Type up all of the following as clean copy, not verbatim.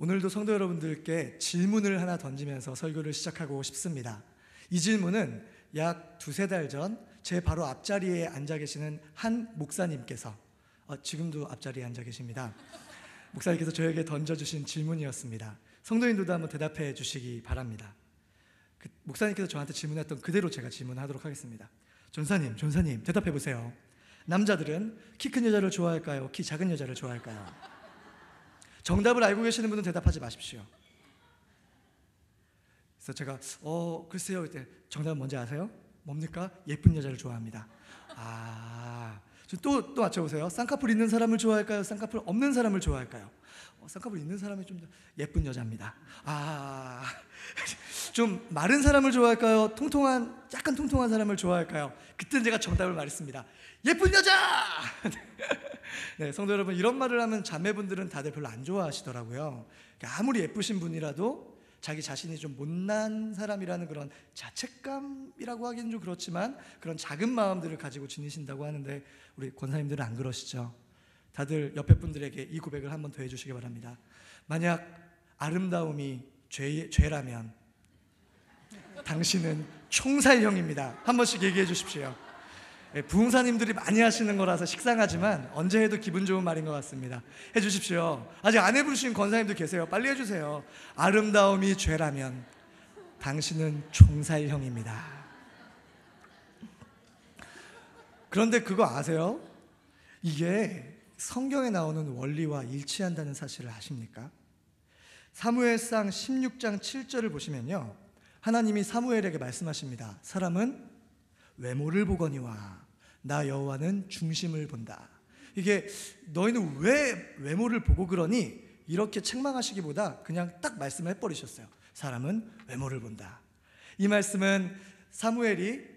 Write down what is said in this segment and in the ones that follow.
오늘도 성도 여러분들께 질문을 하나 던지면서 설교를 시작하고 싶습니다. 이 질문은 약 두세 달 전 제 바로 앞자리에 앉아 계시는 한 목사님께서, 지금도 앞자리에 앉아 계십니다. 목사님께서 저에게 던져주신 질문이었습니다. 성도님들도 한번 대답해 주시기 바랍니다. 목사님께서 저한테 질문했던 그대로 제가 질문하도록 하겠습니다. 전사님 대답해 보세요. 남자들은 키 큰 여자를 좋아할까요? 키 작은 여자를 좋아할까요? 정답을 알고 계시는 분은 대답하지 마십시오. 그래서 제가 글쎄요. 그때 정답은 뭔지 아세요? 뭡니까? 예쁜 여자를 좋아합니다. 또 맞춰보세요. 쌍꺼풀 있는 사람을 좋아할까요? 쌍꺼풀 없는 사람을 좋아할까요? 쌍꺼풀 있는 사람이 좀 더 예쁜 여자입니다. 좀 마른 사람을 좋아할까요? 약간 통통한 사람을 좋아할까요? 그때는 제가 정답을 말했습니다. 예쁜 여자! 네, 성도 여러분, 이런 말을 하면 자매분들은 다들 별로 안 좋아하시더라고요. 아무리 예쁘신 분이라도 자기 자신이 좀 못난 사람이라는 그런 자책감이라고 하기는 좀 그렇지만 그런 작은 마음들을 가지고 지니신다고 하는데, 우리 권사님들은 안 그러시죠? 다들 옆에 분들에게 이 고백을 한번 더 해주시기 바랍니다. 만약 아름다움이 죄라면 당신은 총살형입니다. 한 번씩 얘기해 주십시오. 부흥사님들이 많이 하시는 거라서 식상하지만 언제 해도 기분 좋은 말인 것 같습니다. 해주십시오. 아직 안 해보신 권사님들 계세요. 빨리 해주세요. 아름다움이 죄라면 당신은 총살형입니다. 그런데 그거 아세요? 이게 성경에 나오는 원리와 일치한다는 사실을 아십니까? 사무엘상 16장 7절을 보시면요, 하나님이 사무엘에게 말씀하십니다. 사람은 외모를 보거니와 나 여호와는 중심을 본다. 이게 너희는 왜 외모를 보고 그러니? 이렇게 책망하시기보다 그냥 딱 말씀을 해버리셨어요. 사람은 외모를 본다. 이 말씀은 사무엘이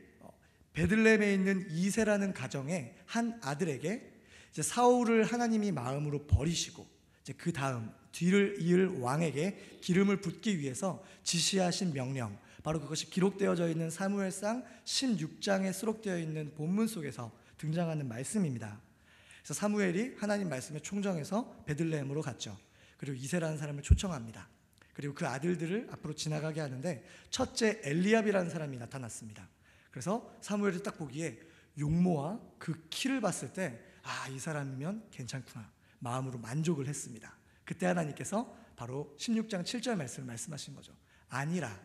베들레헴에 있는 이새라는 가정의 한 아들에게 이제 사울을 하나님이 마음으로 버리시고 이제 그 다음 뒤를 이을 왕에게 기름을 붓기 위해서 지시하신 명령, 바로 그것이 기록되어져 있는 사무엘상 16장에 수록되어 있는 본문 속에서 등장하는 말씀입니다. 그래서 사무엘이 하나님 말씀에 총정해서 베들레헴으로 갔죠. 그리고 이새라는 사람을 초청합니다. 그리고 그 아들들을 앞으로 지나가게 하는데 첫째 엘리압이라는 사람이 나타났습니다. 그래서 사무엘이 딱 보기에 용모와 그 키를 봤을 때 이 사람이면 괜찮구나 마음으로 만족을 했습니다. 그때 하나님께서 바로 16장 7절 말씀을 말씀하신 거죠. 아니라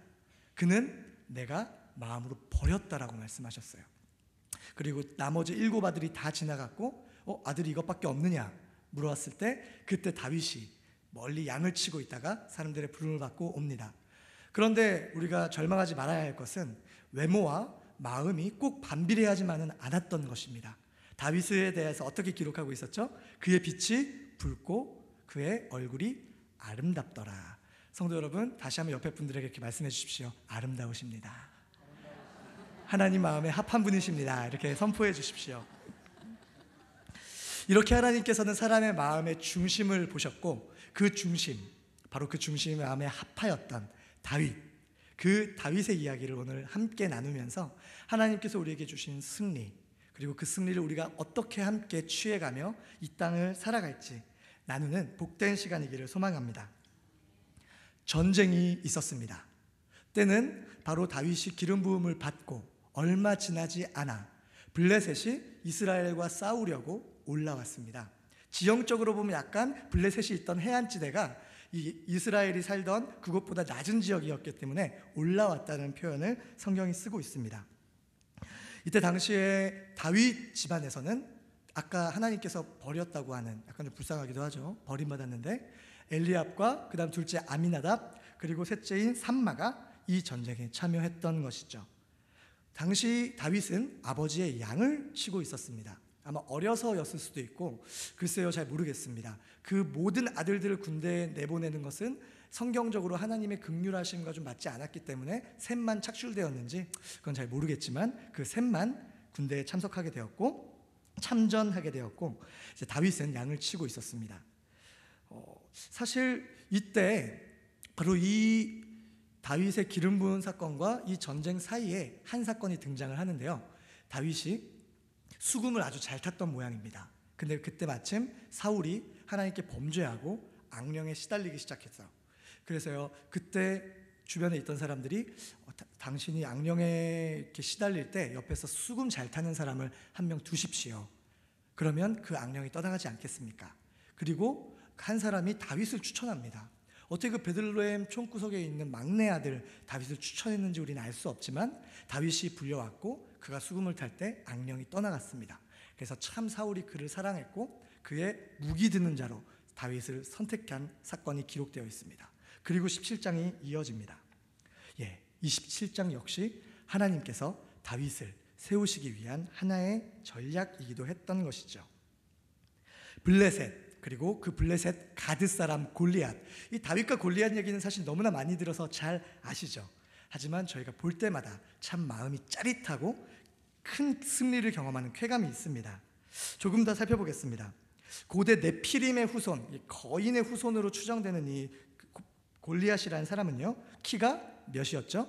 그는 내가 마음으로 버렸다라고 말씀하셨어요. 그리고 나머지 7 아들이 다 지나갔고 아들이 이것밖에 없느냐 물어왔을 때 그때 다윗이 멀리 양을 치고 있다가 사람들의 부름을 받고 옵니다. 그런데 우리가 절망하지 말아야 할 것은 외모와 마음이 꼭 반비례하지만은 않았던 것입니다. 다윗에 대해서 어떻게 기록하고 있었죠? 그의 빛이 붉고 그의 얼굴이 아름답더라. 성도 여러분, 다시 한번 옆에 분들에게 이렇게 말씀해 주십시오. 아름다우십니다. 하나님 마음에 합한 분이십니다. 이렇게 선포해 주십시오. 이렇게 하나님께서는 사람의 마음의 중심을 보셨고 그 중심, 바로 그 중심의 마음에 합하였던 다윗, 그 다윗의 이야기를 오늘 함께 나누면서 하나님께서 우리에게 주신 승리, 그리고 그 승리를 우리가 어떻게 함께 취해가며 이 땅을 살아갈지 나누는 복된 시간이기를 소망합니다. 전쟁이 있었습니다. 때는 바로 다윗이 기름 부음을 받고 얼마 지나지 않아 블레셋이 이스라엘과 싸우려고 올라왔습니다. 지형적으로 보면 약간 블레셋이 있던 해안지대가 이스라엘이 살던 그것보다 낮은 지역이었기 때문에 올라왔다는 표현을 성경이 쓰고 있습니다. 이때 당시에 다윗 집안에서는 아까 하나님께서 버렸다고 하는, 약간 좀 불쌍하기도 하죠, 버림받았는데 엘리압과 그 다음 둘째 아미나답 그리고 셋째인 삼마가 이 전쟁에 참여했던 것이죠. 당시 다윗은 아버지의 양을 치고 있었습니다. 아마 어려서였을 수도 있고 글쎄요, 잘 모르겠습니다. 그 모든 아들들을 군대에 내보내는 것은 성경적으로 하나님의 긍휼하심과 좀 맞지 않았기 때문에 셋만 착출되었는지 그건 잘 모르겠지만 그 셋만 군대에 참석하게 되었고 참전하게 되었고 이제 다윗은 양을 치고 있었습니다. 사실 이때 바로 이 다윗의 기름 부은 사건과 이 전쟁 사이에 한 사건이 등장을 하는데요, 다윗이 수금을 아주 잘 탔던 모양입니다. 근데 그때 마침 사울이 하나님께 범죄하고 악령에 시달리기 시작했어요. 그래서요, 그때 주변에 있던 사람들이 당신이 악령에 이렇게 시달릴 때 옆에서 수금 잘 타는 사람을 한 명 두십시오. 그러면 그 악령이 떠나가지 않겠습니까? 그리고 한 사람이 다윗을 추천합니다. 어떻게 그 베들레헴 총구석에 있는 막내 아들 다윗을 추천했는지 우리는 알 수 없지만 다윗이 불려왔고 그가 수금을 탈 때 악령이 떠나갔습니다. 그래서 참 사울이 그를 사랑했고 그의 무기 드는 자로 다윗을 선택한 사건이 기록되어 있습니다. 그리고 17장이 이어집니다. 27장 역시 하나님께서 다윗을 세우시기 위한 하나의 전략이기도 했던 것이죠. 블레셋, 그리고 그 블레셋 가드 사람 골리앗. 이 다윗과 골리앗 얘기는 사실 너무나 많이 들어서 잘 아시죠. 하지만 저희가 볼 때마다 참 마음이 짜릿하고 큰 승리를 경험하는 쾌감이 있습니다. 조금 더 살펴보겠습니다. 고대 네피림의 후손, 거인의 후손으로 추정되는 이 골리앗이라는 사람은요, 키가 몇이었죠?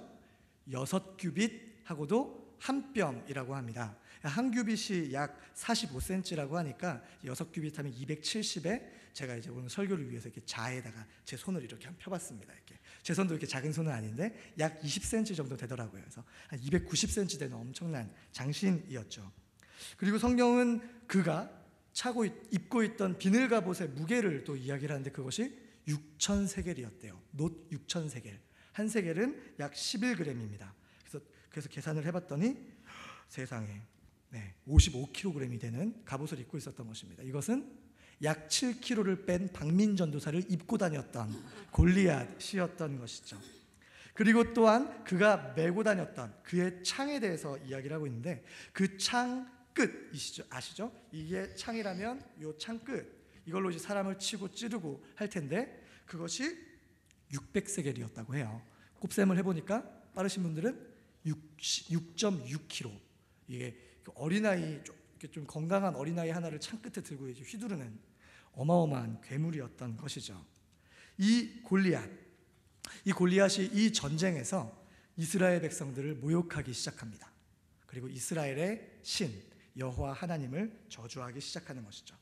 6규빗하고도 한 뼘이라고 합니다. 한 규빗이 약 45cm라고 하니까 6규빗 하면 270에 제가 이제 오늘 설교를 위해서 이렇게 자에다가 제 손을 이렇게 한번 펴봤습니다. 이렇게 제 손도 이렇게 작은 손은 아닌데 약 20cm 정도 되더라고요. 그래서 한 290cm 되는 엄청난 장신이었죠. 그리고 성경은 그가 입고 있던 비늘 갑옷의 무게를 또 이야기를 하는데 그것이 6,000세겔이었대요. 놋 6,000세겔. 한 세겔은 약 11g입니다. 그래서 계산을 해봤더니 세상에 55kg이 되는 갑옷을 입고 있었던 것입니다. 이것은 약 7kg를 뺀 박민전도사를 입고 다녔던 골리앗이었던 것이죠. 그리고 또한 그가 메고 다녔던 그의 창에 대해서 이야기를 하고 있는데 그 창 끝 아시죠? 이게 창이라면 이 창 끝 이걸로 이제 사람을 치고 찌르고 할 텐데 그것이 600세겔이었다고 해요. 곱셈을 해보니까 빠르신 분들은 6.6kg. 이게 어린아이 좀 건강한 어린아이 하나를 창 끝에 들고 이제 휘두르는 어마어마한 괴물이었던 것이죠. 이 골리앗이 이 전쟁에서 이스라엘 백성들을 모욕하기 시작합니다. 그리고 이스라엘의 신 여호와 하나님을 저주하기 시작하는 것이죠.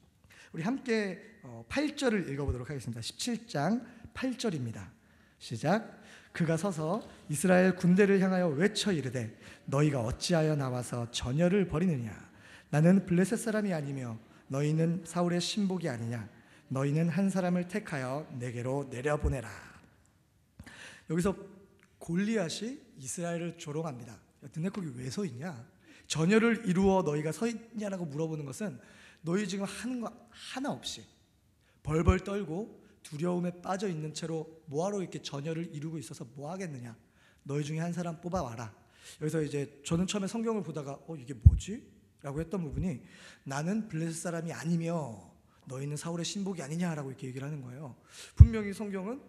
우리 함께 8절을 읽어보도록 하겠습니다. 17장 8절입니다. 시작. 그가 서서 이스라엘 군대를 향하여 외쳐 이르되 너희가 어찌하여 나와서 전열을 벌이느냐. 나는 블레셋 사람이 아니며 너희는 사울의 신복이 아니냐. 너희는 한 사람을 택하여 내게로 내려보내라. 여기서 골리앗이 이스라엘을 조롱합니다. 너네 거기 왜 서 있냐? 전열을 이루어 너희가 서 있냐라고 물어보는 것은 너희 지금 하는 거 하나 없이 벌벌 떨고 두려움에 빠져 있는 채로 뭐하러 이렇게 전열을 이루고 있어서 뭐 하겠느냐? 너희 중에 한 사람 뽑아와라. 여기서 이제 저는 처음에 성경을 보다가 이게 뭐지? 라고 했던 부분이 나는 블레셋 사람이 아니며 너희는 사울의 신복이 아니냐라고 이렇게 얘기를 하는 거예요. 분명히 성경은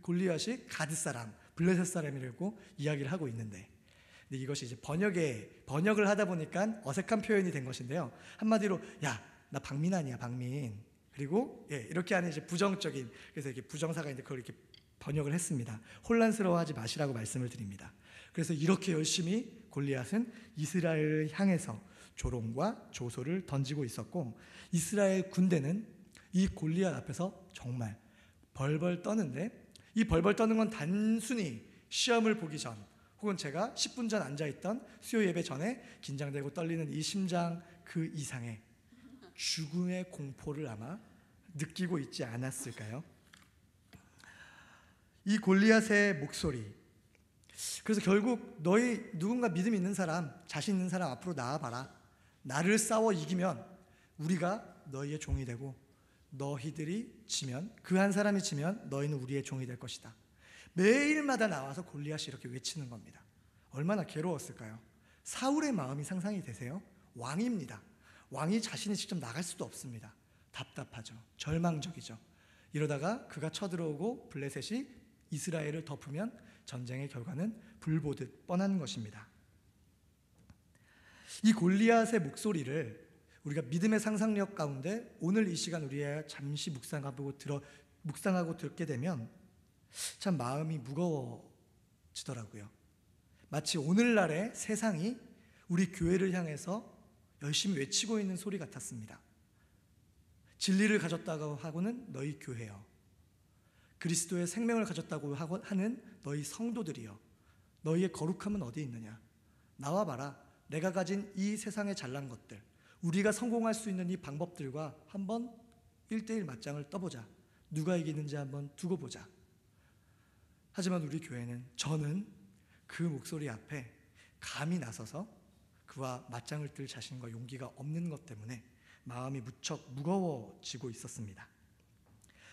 골리앗이 가드 사람, 블레셋 사람이라고 이야기를 하고 있는데 근데 이것이 이제 번역을 하다 보니까 어색한 표현이 된 것인데요. 한마디로 야, 나 박민 아니야, 박민. 그리고 이렇게 하는 이제 부정적인 그래서 이렇게 부정사가 있는데 그걸 이렇게 번역을 했습니다. 혼란스러워하지 마시라고 말씀을 드립니다. 그래서 이렇게 열심히 골리앗은 이스라엘을 향해서 조롱과 조소를 던지고 있었고 이스라엘 군대는 이 골리앗 앞에서 정말 벌벌 떠는데 이 벌벌 떠는 건 단순히 시험을 보기 전 혹은 제가 10분 전 앉아있던 수요 예배 전에 긴장되고 떨리는 이 심장 그 이상의 죽음의 공포를 아마 느끼고 있지 않았을까요? 이 골리앗의 목소리. 그래서 결국 너희 누군가 믿음 있는 사람, 자신 있는 사람 앞으로 나와봐라. 나를 싸워 이기면 우리가 너희의 종이 되고 너희들이 지면 그 한 사람이 지면 너희는 우리의 종이 될 것이다. 매일마다 나와서 골리앗이 이렇게 외치는 겁니다. 얼마나 괴로웠을까요? 사울의 마음이 상상이 되세요? 왕입니다. 왕이 자신이 직접 나갈 수도 없습니다. 답답하죠. 절망적이죠. 이러다가 그가 쳐들어오고 블레셋이 이스라엘을 덮으면 전쟁의 결과는 불보듯 뻔한 것입니다. 이 골리앗의 목소리를 우리가 믿음의 상상력 가운데 오늘 이 시간 우리가 잠시 묵상하고 듣게 되면 참 마음이 무거워지더라고요. 마치 오늘날의 세상이 우리 교회를 향해서 열심히 외치고 있는 소리 같았습니다. 진리를 가졌다고 하고는 너희 교회여, 그리스도의 생명을 가졌다고 하는 너희 성도들이여, 너희의 거룩함은 어디 있느냐? 나와 봐라. 내가 가진 이 세상의 잘난 것들, 우리가 성공할 수 있는 이 방법들과 한번 1대1 맞짱을 떠보자. 누가 이기는지 한번 두고 보자. 하지만 우리 교회는, 저는 그 목소리 앞에 감히 나서서 그와 맞짱을 뜰 자신과 용기가 없는 것 때문에 마음이 무척 무거워지고 있었습니다.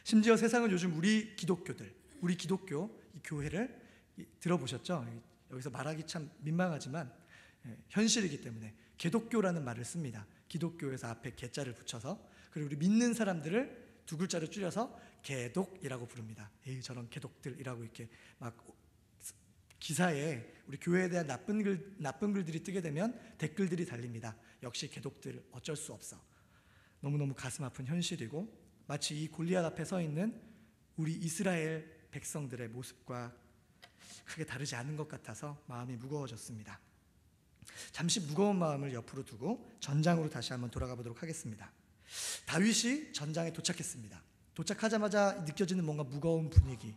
심지어 세상은 요즘 우리 기독교 이 교회를 들어보셨죠? 여기서 말하기 참 민망하지만 현실이기 때문에 개독교라는 말을 씁니다. 기독교에서 앞에 개자를 붙여서, 그리고 우리 믿는 사람들을 두 글자로 줄여서 개독이라고 부릅니다. 에이, 저런 개독들이라고 이렇게 막 기사에 우리 교회에 대한 나쁜 글들이 뜨게 되면 댓글들이 달립니다. 역시 개독들 어쩔 수 없어. 너무너무 가슴 아픈 현실이고, 마치 이 골리앗 앞에 서 있는 우리 이스라엘 백성들의 모습과 크게 다르지 않은 것 같아서 마음이 무거워졌습니다. 잠시 무거운 마음을 옆으로 두고 전장으로 다시 한번 돌아가 보도록 하겠습니다. 다윗이 전장에 도착했습니다. 도착하자마자 느껴지는 뭔가 무거운 분위기,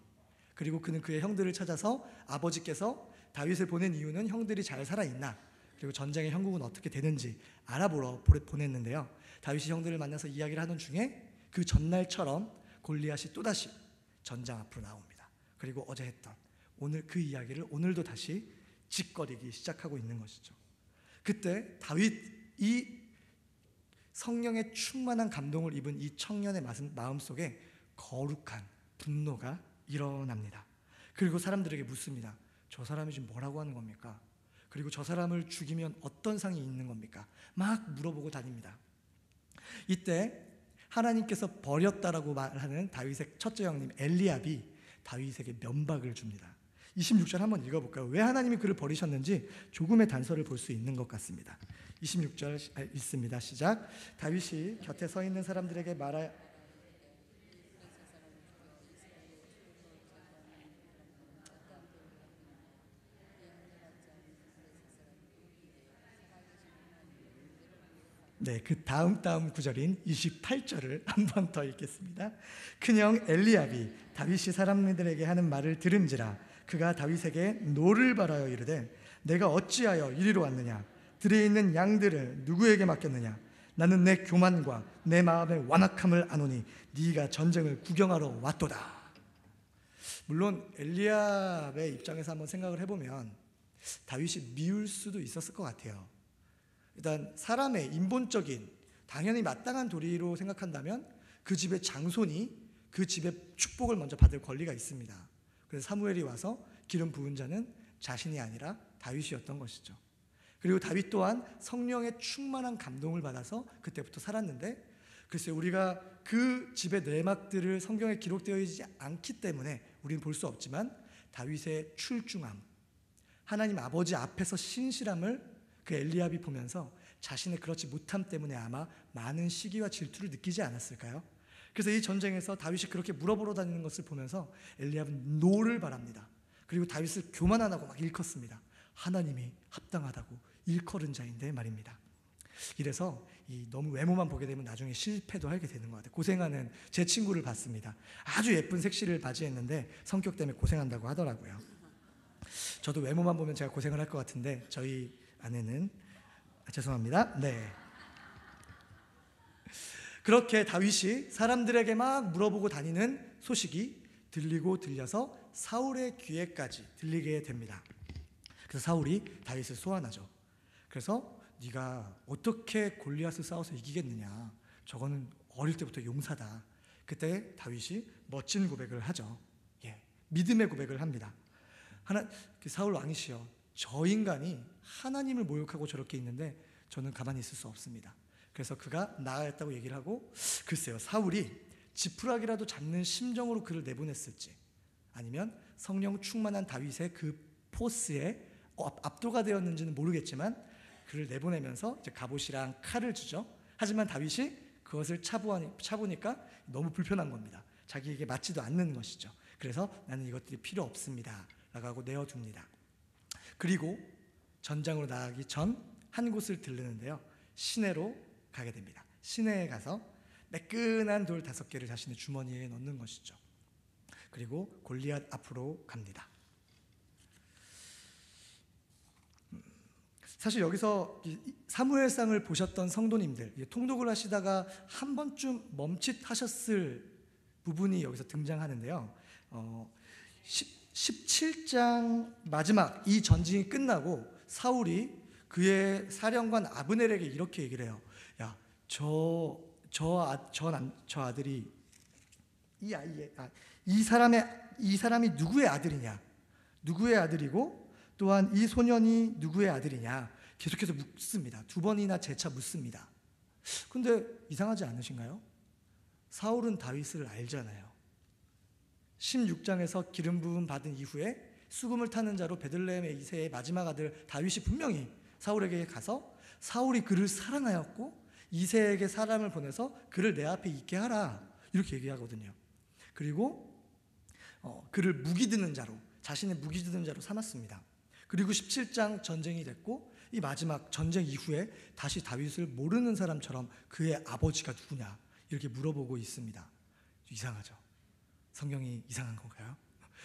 그리고 그는 그의 형들을 찾아서 아버지께서 다윗을 보낸 이유는 형들이 잘 살아있나, 그리고 전쟁의 형국은 어떻게 되는지 알아보러 보냈는데요. 다윗이 형들을 만나서 이야기를 하는 중에 그 전날처럼 골리앗이 또다시 전장 앞으로 나옵니다. 그리고 어제 했던 오늘 그 이야기를 오늘도 다시 짓거리기 시작하고 있는 것이죠. 그때 다윗이 성령의 충만한 감동을 입은 이 청년의 마음속에 거룩한 분노가 일어납니다. 그리고 사람들에게 묻습니다. 저 사람이 지금 뭐라고 하는 겁니까? 그리고 저 사람을 죽이면 어떤 상이 있는 겁니까? 막 물어보고 다닙니다. 이때 하나님께서 버렸다라고 말하는 다윗의 첫째 형님 엘리압이 다윗에게 면박을 줍니다. 26절 한번 읽어볼까요? 왜 하나님이 그를 버리셨는지 조금의 단서를 볼 수 있는 것 같습니다. 26절 읽습니다. 시작. 다윗이 곁에 서 있는 사람들에게 말하여 그 다음 구절인 28절을 한 번 더 읽겠습니다. 큰형 엘리압이 다윗이 사람들에게 하는 말을 들은지라 그가 다윗에게 노를 바라여 이르되 내가 어찌하여 이리로 왔느냐? 들에 있는 양들을 누구에게 맡겼느냐? 나는 내 교만과 내 마음의 완악함을 아노니 네가 전쟁을 구경하러 왔도다. 물론 엘리압의 입장에서 한번 생각을 해보면 다윗이 미울 수도 있었을 것 같아요. 일단 사람의 인본적인 당연히 마땅한 도리로 생각한다면 그 집의 장손이 그 집의 축복을 먼저 받을 권리가 있습니다. 그래서 사무엘이 와서 기름 부은 자는 자신이 아니라 다윗이었던 것이죠. 그리고 다윗 또한 성령의 충만한 감동을 받아서 그때부터 살았는데, 글쎄요, 우리가 그 집의 내막들을 성경에 기록되어 있지 않기 때문에 우리는 볼 수 없지만 다윗의 출중함, 하나님 아버지 앞에서 신실함을 그 엘리압이 보면서 자신의 그렇지 못함 때문에 아마 많은 시기와 질투를 느끼지 않았을까요? 그래서 이 전쟁에서 다윗이 그렇게 물어보러 다니는 것을 보면서 엘리압은 노를 바랍니다. 그리고 다윗을 교만하다고 막 일컫습니다. 하나님이 합당하다고 일컬은 자인데 말입니다. 이래서 너무 외모만 보게 되면 나중에 실패도 하게 되는 것 같아요. 고생하는 제 친구를 봤습니다. 아주 예쁜 색시를 바지했는데 성격 때문에 고생한다고 하더라고요. 저도 외모만 보면 제가 고생을 할 것 같은데 저희 아내는 죄송합니다. 그렇게 다윗이 사람들에게 막 물어보고 다니는 소식이 들리고 들려서 사울의 귀에까지 들리게 됩니다. 그래서 사울이 다윗을 소환하죠. 그래서 네가 어떻게 골리앗을 싸워서 이기겠느냐? 저거는 어릴 때부터 용사다. 그때 다윗이 멋진 고백을 하죠. 믿음의 고백을 합니다. 사울 왕이시여, 저 인간이 하나님을 모욕하고 저렇게 있는데 저는 가만히 있을 수 없습니다. 그래서 그가 나아갔다고 얘기를 하고, 글쎄요, 사울이 지푸라기라도 잡는 심정으로 그를 내보냈을지, 아니면 성령 충만한 다윗의 그 포스에 압도가 되었는지는 모르겠지만 그를 내보내면서 이제 갑옷이랑 칼을 주죠. 하지만 다윗이 그것을 차보니까 너무 불편한 겁니다. 자기에게 맞지도 않는 것이죠. 그래서 나는 이것들이 필요 없습니다 라고 하고 내어둡니다. 그리고 전장으로 나가기 전 한 곳을 들르는데요, 시내로 가게 됩니다. 시내에 가서 매끈한 돌 5개를 자신의 주머니에 넣는 것이죠. 그리고 골리앗 앞으로 갑니다. 사실 여기서 사무엘상을 보셨던 성도님들, 통독을 하시다가 한 번쯤 멈칫하셨을 부분이 여기서 등장하는데요. 17장 마지막 이 전쟁이 끝나고 사울이 그의 사령관 아브넬에게 이렇게 얘기를 해요. 야, 저 아들이 이 사람이 누구의 아들이냐? 누구의 아들이고 또한 이 소년이 누구의 아들이냐? 계속해서 묻습니다. 2번이나 재차 묻습니다. 근데 이상하지 않으신가요? 사울은 다윗을 알잖아요. 16장에서 기름 부음 받은 이후에 수금을 타는 자로 베들레헴의 이새의 마지막 아들 다윗이 분명히 사울에게 가서 사울이 그를 사랑하였고 이새에게 사람을 보내서 그를 내 앞에 있게 하라 이렇게 얘기하거든요. 그리고 그를 무기드는 자로, 자신의 무기드는 자로 삼았습니다. 그리고 17장 전쟁이 됐고 이 마지막 전쟁 이후에 다시 다윗을 모르는 사람처럼 그의 아버지가 누구냐 이렇게 물어보고 있습니다. 이상하죠? 성경이 이상한 건가요?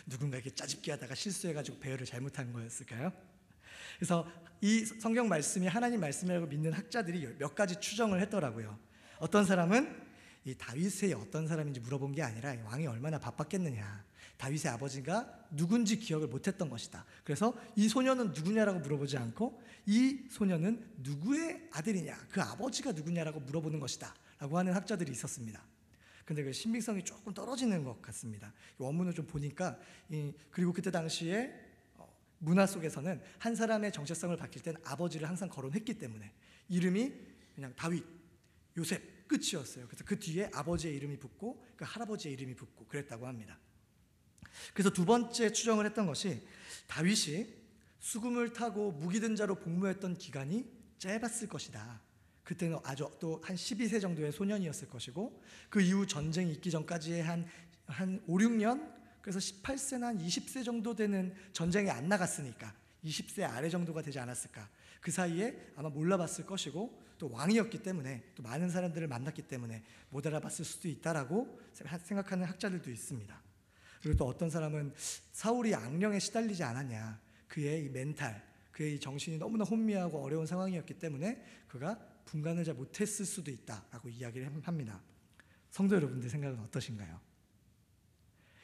누군가에게 짜집기 하다가 실수해가지고 배열을 잘못한 거였을까요? 그래서 이 성경 말씀이 하나님 말씀이라고 믿는 학자들이 몇 가지 추정을 했더라고요. 어떤 사람은 이 다윗의 어떤 사람인지 물어본 게 아니라 왕이 얼마나 바빴겠느냐, 다윗의 아버지가 누군지 기억을 못했던 것이다. 그래서 이 소년은 누구냐라고 물어보지 않고 이 소년은 누구의 아들이냐, 그 아버지가 누구냐라고 물어보는 것이다 라고 하는 학자들이 있었습니다. 근데 그 신빙성이 조금 떨어지는 것 같습니다. 원문을 좀 보니까 그리고 그때 당시에 문화 속에서는 한 사람의 정체성을 밝힐 땐 아버지를 항상 거론했기 때문에 이름이 그냥 다윗, 요셉 끝이었어요. 그래서 그 뒤에 아버지의 이름이 붙고 그 할아버지의 이름이 붙고 그랬다고 합니다. 그래서 2번째 추정을 했던 것이 다윗이 수금을 타고 무기든 자로 복무했던 기간이 짧았을 것이다. 그때는 아주 또 한 12세 정도의 소년이었을 것이고 그 이후 전쟁이 있기 전까지의 한 5, 6년, 그래서 18세나 한 20세 정도 되는 전쟁에 안 나갔으니까 20세 아래 정도가 되지 않았을까. 그 사이에 아마 몰라봤을 것이고 또 왕이었기 때문에 또 많은 사람들을 만났기 때문에 못 알아봤을 수도 있다라고 생각하는 학자들도 있습니다. 그리고 또 어떤 사람은 사울이 악령에 시달리지 않았냐, 그의 이 멘탈, 그의 이 정신이 너무나 혼미하고 어려운 상황이었기 때문에 그가 분간을 잘 못했을 수도 있다라고 이야기를 합니다. 성도 여러분들 생각은 어떠신가요?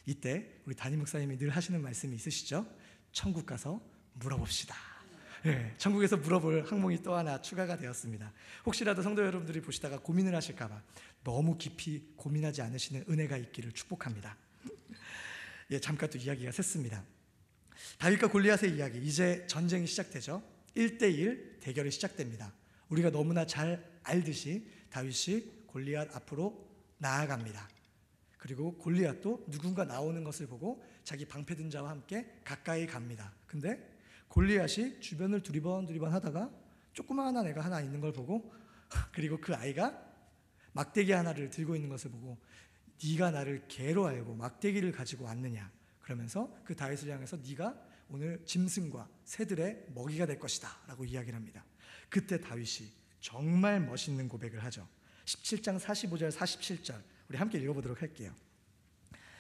이때 우리 담임 목사님이 늘 하시는 말씀이 있으시죠? 천국 가서 물어봅시다. 네, 천국에서 물어볼 항목이 또 하나 추가가 되었습니다. 혹시라도 성도 여러분들이 보시다가 고민을 하실까 봐 너무 깊이 고민하지 않으시는 은혜가 있기를 축복합니다. 예, 잠깐 또 이야기가 샜습니다. 다윗과 골리앗의 이야기, 이제 전쟁이 시작되죠. 1대1 대결이 시작됩니다. 우리가 너무나 잘 알듯이 다윗이 골리앗 앞으로 나아갑니다. 그리고 골리앗도 누군가 나오는 것을 보고 자기 방패든 자와 함께 가까이 갑니다. 근데 골리앗이 주변을 두리번 하다가 조그마한 애가 하나 있는 걸 보고, 그리고 그 아이가 막대기 하나를 들고 있는 것을 보고 네가 나를 개로 알고 막대기를 가지고 왔느냐, 그러면서 그 다윗을 향해서 네가 오늘 짐승과 새들의 먹이가 될 것이다 라고 이야기를 합니다. 그때 다윗이 정말 멋있는 고백을 하죠. 17장 45절 47절 우리 함께 읽어보도록 할게요.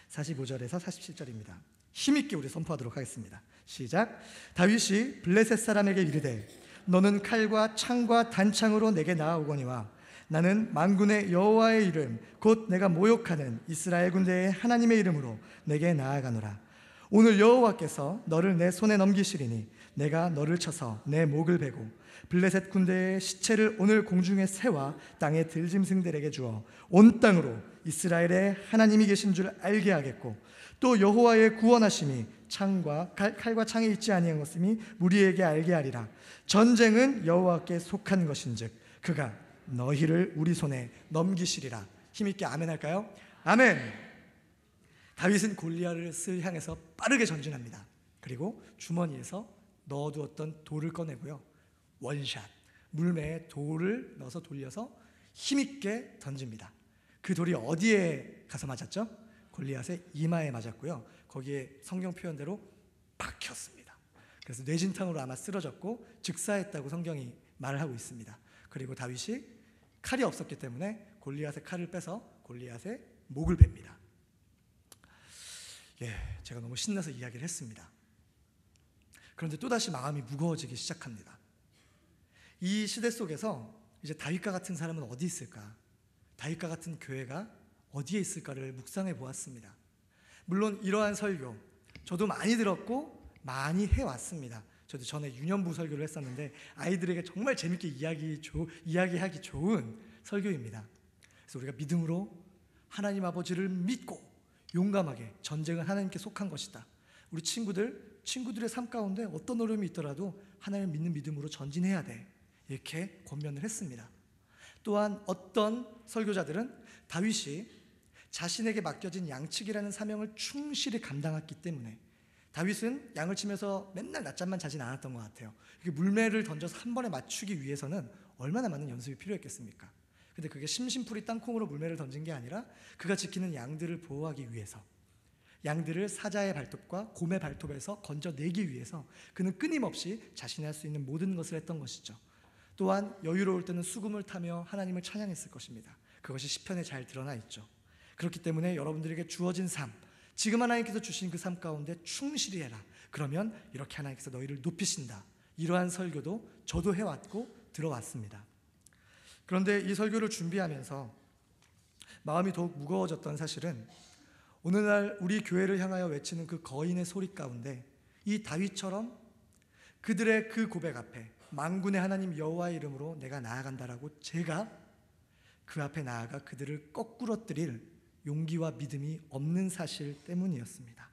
45절에서 47절입니다. 힘있게 우리 선포하도록 하겠습니다. 시작. 다윗이 블레셋 사람에게 이르되 너는 칼과 창과 단창으로 내게 나아오거니와 나는 만군의 여호와의 이름 곧 내가 모욕하는 이스라엘 군대의 하나님의 이름으로 내게 나아가노라. 오늘 여호와께서 너를 내 손에 넘기시리니 내가 너를 쳐서 내 목을 베고 블레셋 군대의 시체를 오늘 공중의 새와 땅의 들짐승들에게 주어 온 땅으로 이스라엘의 하나님이 계신 줄 알게 하겠고 또 여호와의 구원하심이 칼과 창에 있지 아니한 것임이 무리에게 알게 하리라. 전쟁은 여호와께 속한 것인즉 그가 너희를 우리 손에 넘기시리라. 힘있게 아멘 할까요? 아멘. 다윗은 골리앗을 향해서 빠르게 전진합니다. 그리고 주머니에서 넣어두었던 돌을 꺼내고요, 원샷, 물매에 돌을 넣어서 돌려서 힘있게 던집니다. 그 돌이 어디에 가서 맞았죠? 골리앗의 이마에 맞았고요, 거기에 성경 표현대로 박혔습니다. 그래서 뇌진탕으로 아마 쓰러졌고 즉사했다고 성경이 말을 하고 있습니다. 그리고 다윗이 칼이 없었기 때문에 골리앗의 칼을 빼서 골리앗의 목을 뱁니다. 제가 너무 신나서 이야기를 했습니다. 그런데 또다시 마음이 무거워지기 시작합니다. 이 시대 속에서 이제 다윗과 같은 사람은 어디 있을까? 다윗과 같은 교회가 어디에 있을까를 묵상해 보았습니다. 물론 이러한 설교 저도 많이 들었고 많이 해왔습니다. 저도 전에 유년부 설교를 했었는데 아이들에게 정말 재밌게 이야기하기 좋은 설교입니다. 그래서 우리가 믿음으로 하나님 아버지를 믿고 용감하게 전쟁은 하나님께 속한 것이다. 우리 친구들의 삶 가운데 어떤 어려움이 있더라도 하나님을 믿는 믿음으로 전진해야 돼. 이렇게 권면을 했습니다. 또한 어떤 설교자들은 다윗이 자신에게 맡겨진 양치기라는 사명을 충실히 감당했기 때문에 다윗은 양을 치면서 맨날 낮잠만 자진 않았던 것 같아요. 물매를 던져서 한 번에 맞추기 위해서는 얼마나 많은 연습이 필요했겠습니까? 근데 그게 심심풀이 땅콩으로 물매를 던진 게 아니라 그가 지키는 양들을 보호하기 위해서, 양들을 사자의 발톱과 곰의 발톱에서 건져내기 위해서 그는 끊임없이 자신이 할 수 있는 모든 것을 했던 것이죠. 또한 여유로울 때는 수금을 타며 하나님을 찬양했을 것입니다. 그것이 시편에 잘 드러나 있죠. 그렇기 때문에 여러분들에게 주어진 삶, 지금 하나님께서 주신 그 삶 가운데 충실히 해라. 그러면 이렇게 하나님께서 너희를 높이신다. 이러한 설교도 저도 해왔고 들어왔습니다. 그런데 이 설교를 준비하면서 마음이 더욱 무거워졌던 사실은 오늘날 우리 교회를 향하여 외치는 그 거인의 소리 가운데 이 다윗처럼 그들의 그 고백 앞에 만군의 하나님 여호와의 이름으로 내가 나아간다라고 제가 그 앞에 나아가 그들을 거꾸러뜨릴 용기와 믿음이 없는 사실 때문이었습니다.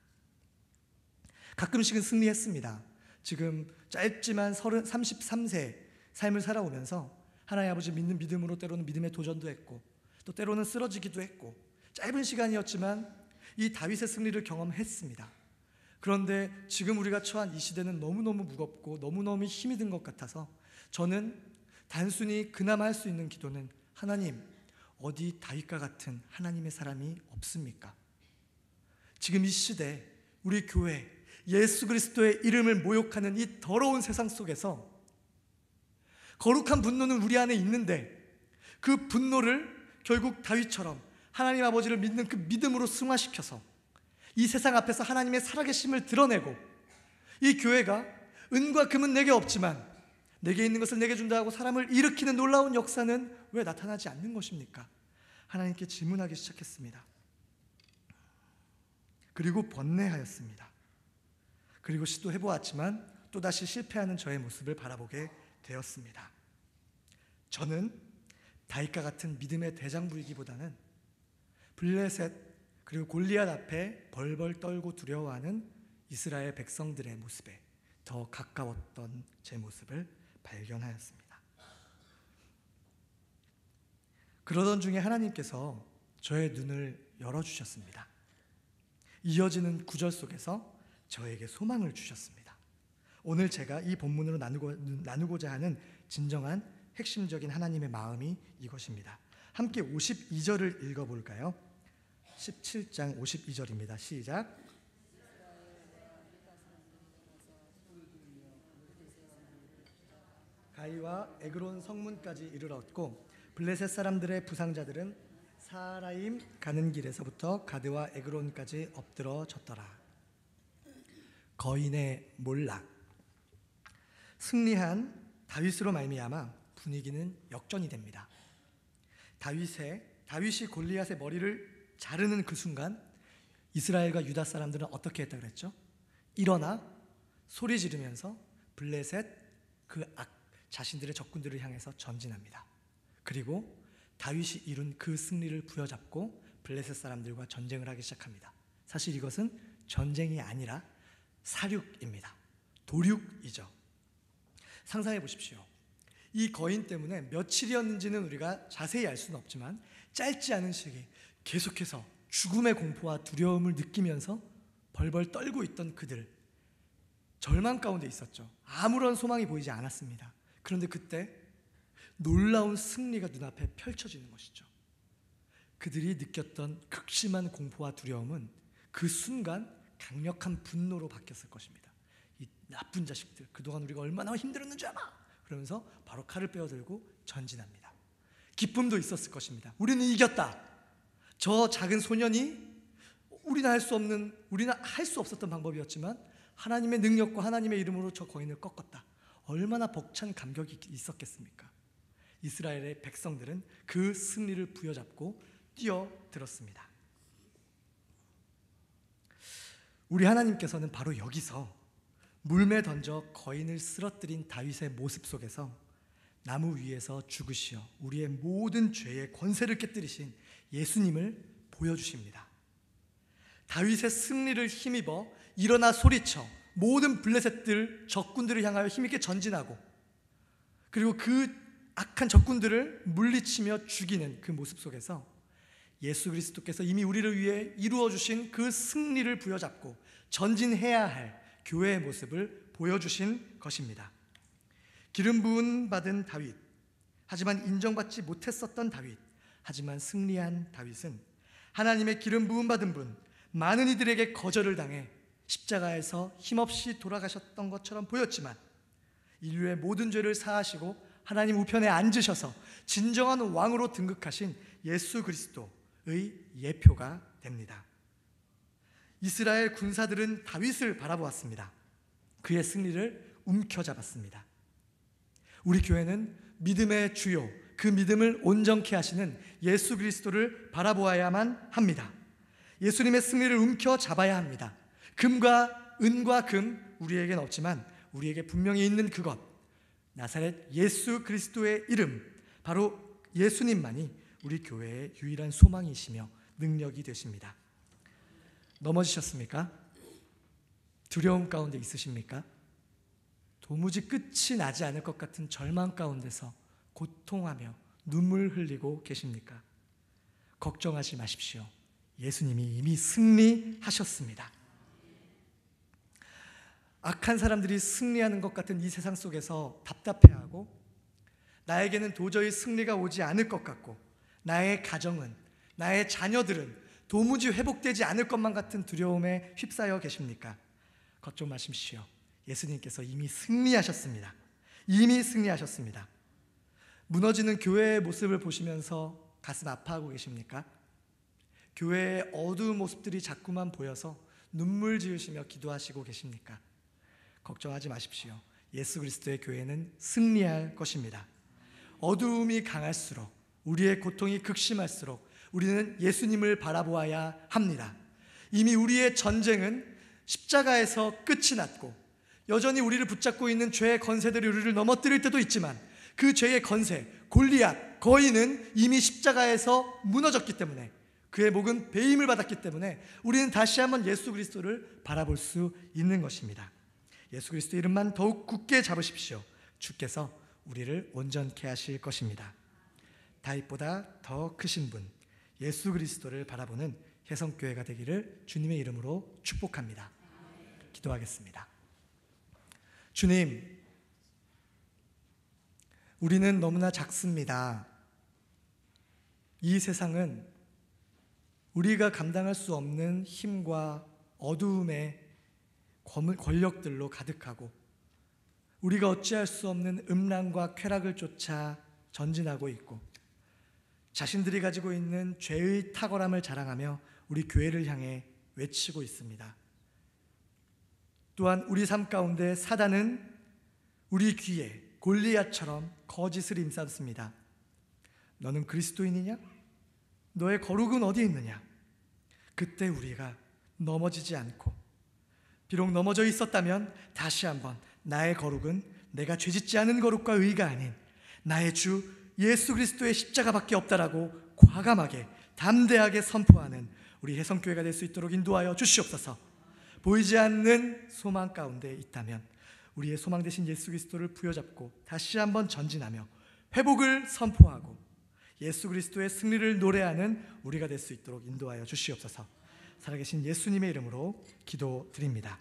가끔씩은 승리했습니다. 지금 짧지만 33세 삶을 살아오면서 하나님 아버지 믿는 믿음으로 때로는 믿음의 도전도 했고 또 때로는 쓰러지기도 했고 짧은 시간이었지만 이 다윗의 승리를 경험했습니다. 그런데 지금 우리가 처한 이 시대는 너무너무 무겁고 너무너무 힘이 든 것 같아서 저는 단순히 그나마 할 수 있는 기도는 하나님, 어디 다윗과 같은 하나님의 사람이 없습니까? 지금 이 시대 우리 교회 예수 그리스도의 이름을 모욕하는 이 더러운 세상 속에서 거룩한 분노는 우리 안에 있는데 그 분노를 결국 다윗처럼 하나님 아버지를 믿는 그 믿음으로 승화시켜서 이 세상 앞에서 하나님의 살아계심을 드러내고 이 교회가 은과 금은 내게 없지만 내게 있는 것을 내게 준다 하고 사람을 일으키는 놀라운 역사는 왜 나타나지 않는 것입니까? 하나님께 질문하기 시작했습니다. 그리고 번뇌하였습니다. 그리고 시도해보았지만 또다시 실패하는 저의 모습을 바라보게 되었습니다. 저는 다윗과 같은 믿음의 대장부이기보다는 블레셋 그리고 골리앗 앞에 벌벌 떨고 두려워하는 이스라엘 백성들의 모습에 더 가까웠던 제 모습을 발견하였습니다. 그러던 중에 하나님께서 저의 눈을 열어주셨습니다. 이어지는 구절 속에서 저에게 소망을 주셨습니다. 오늘 제가 이 본문으로 나누고자 하는 진정한 핵심적인 하나님의 마음이 이것입니다. 함께 52절을 읽어볼까요? 17장 52절입니다. 시작. 가이와 에그론 성문까지 이르렀고 블레셋 사람들의 부상자들은 사라임 가는 길에서부터 가드와 에그론까지 엎드러졌더라. 거인의 몰락. 승리한 다윗으로 말미암아 분위기는 역전이 됩니다. 다윗이 골리앗의 머리를 자르는 그 순간 이스라엘과 유다 사람들은 어떻게 했다 그랬죠? 일어나 소리 지르면서 블레셋 자신들의 적군들을 향해서 전진합니다. 그리고 다윗이 이룬 그 승리를 부여잡고 블레셋 사람들과 전쟁을 하기 시작합니다. 사실 이것은 전쟁이 아니라 사륙입니다. 도륙이죠. 상상해 보십시오. 이 거인 때문에 며칠이었는지는 우리가 자세히 알 수는 없지만 짧지 않은 시기 계속해서 죽음의 공포와 두려움을 느끼면서 벌벌 떨고 있던 그들, 절망 가운데 있었죠. 아무런 소망이 보이지 않았습니다. 그런데 그때 놀라운 승리가 눈앞에 펼쳐지는 것이죠. 그들이 느꼈던 극심한 공포와 두려움은 그 순간 강력한 분노로 바뀌었을 것입니다. 이 나쁜 자식들, 그동안 우리가 얼마나 힘들었는지 알아? 그러면서 바로 칼을 빼어들고 전진합니다. 기쁨도 있었을 것입니다. 우리는 이겼다. 저 작은 소년이 우리는 할 수 없었던 방법이었지만 하나님의 능력과 하나님의 이름으로 저 거인을 꺾었다. 얼마나 벅찬 감격이 있었겠습니까? 이스라엘의 백성들은 그 승리를 부여잡고 뛰어들었습니다. 우리 하나님께서는 바로 여기서 물매 던져 거인을 쓰러뜨린 다윗의 모습 속에서 나무 위에서 죽으시어 우리의 모든 죄의 권세를 깨뜨리신 예수님을 보여주십니다. 다윗의 승리를 힘입어 일어나 소리쳐 모든 블레셋들 적군들을 향하여 힘있게 전진하고 그리고 그 악한 적군들을 물리치며 죽이는 그 모습 속에서 예수 그리스도께서 이미 우리를 위해 이루어 주신 그 승리를 부여잡고 전진해야 할 교회의 모습을 보여주신 것입니다. 기름 부음 받은 다윗, 하지만 인정받지 못했었던 다윗, 하지만 승리한 다윗은 하나님의 기름 부음 받은 분, 많은 이들에게 거절을 당해 십자가에서 힘없이 돌아가셨던 것처럼 보였지만 인류의 모든 죄를 사하시고 하나님 우편에 앉으셔서 진정한 왕으로 등극하신 예수 그리스도의 예표가 됩니다. 이스라엘 군사들은 다윗을 바라보았습니다. 그의 승리를 움켜잡았습니다. 우리 교회는 믿음의 주요, 그 믿음을 온전케 하시는 예수 그리스도를 바라보아야만 합니다. 예수님의 승리를 움켜잡아야 합니다. 금과 은과 금 우리에겐 없지만 우리에게 분명히 있는 그것, 나사렛 예수 그리스도의 이름, 바로 예수님만이 우리 교회의 유일한 소망이시며 능력이 되십니다. 넘어지셨습니까? 두려움 가운데 있으십니까? 도무지 끝이 나지 않을 것 같은 절망 가운데서 고통하며 눈물 흘리고 계십니까? 걱정하지 마십시오. 예수님이 이미 승리하셨습니다. 악한 사람들이 승리하는 것 같은 이 세상 속에서 답답해하고 나에게는 도저히 승리가 오지 않을 것 같고 나의 가정은, 나의 자녀들은 도무지 회복되지 않을 것만 같은 두려움에 휩싸여 계십니까? 걱정 마십시오. 예수님께서 이미 승리하셨습니다. 이미 승리하셨습니다. 무너지는 교회의 모습을 보시면서 가슴 아파하고 계십니까? 교회의 어두운 모습들이 자꾸만 보여서 눈물 지으시며 기도하시고 계십니까? 걱정하지 마십시오. 예수 그리스도의 교회는 승리할 것입니다. 어두움이 강할수록, 우리의 고통이 극심할수록 우리는 예수님을 바라보아야 합니다. 이미 우리의 전쟁은 십자가에서 끝이 났고 여전히 우리를 붙잡고 있는 죄의 권세들이 우리를 넘어뜨릴 때도 있지만 그 죄의 권세, 골리앗, 거인은 이미 십자가에서 무너졌기 때문에, 그의 목은 배임을 받았기 때문에 우리는 다시 한번 예수 그리스도를 바라볼 수 있는 것입니다. 예수 그리스도 이름만 더욱 굳게 잡으십시오. 주께서 우리를 온전케 하실 것입니다. 다윗보다 더 크신 분, 예수 그리스도를 바라보는 혜성교회가 되기를 주님의 이름으로 축복합니다. 기도하겠습니다. 주님, 우리는 너무나 작습니다. 이 세상은 우리가 감당할 수 없는 힘과 어두움의 권력들로 가득하고 우리가 어찌할 수 없는 음란과 쾌락을 쫓아 전진하고 있고 자신들이 가지고 있는 죄의 탁월함을 자랑하며 우리 교회를 향해 외치고 있습니다. 또한 우리 삶 가운데 사단은 우리 귀에 골리앗처럼 거짓을 임쌌습니다. 너는 그리스도인이냐? 너의 거룩은 어디 있느냐? 그때 우리가 넘어지지 않고, 비록 넘어져 있었다면 다시 한번 나의 거룩은 내가 죄짓지 않은 거룩과 의가 아닌 나의 주 예수 그리스도의 십자가밖에 없다라고 과감하게 담대하게 선포하는 우리 혜성교회가 될 수 있도록 인도하여 주시옵소서. 보이지 않는 소망 가운데 있다면 우리의 소망 되신 예수 그리스도를 부여잡고 다시 한번 전진하며 회복을 선포하고 예수 그리스도의 승리를 노래하는 우리가 될 수 있도록 인도하여 주시옵소서. 살아계신 예수님의 이름으로 기도드립니다.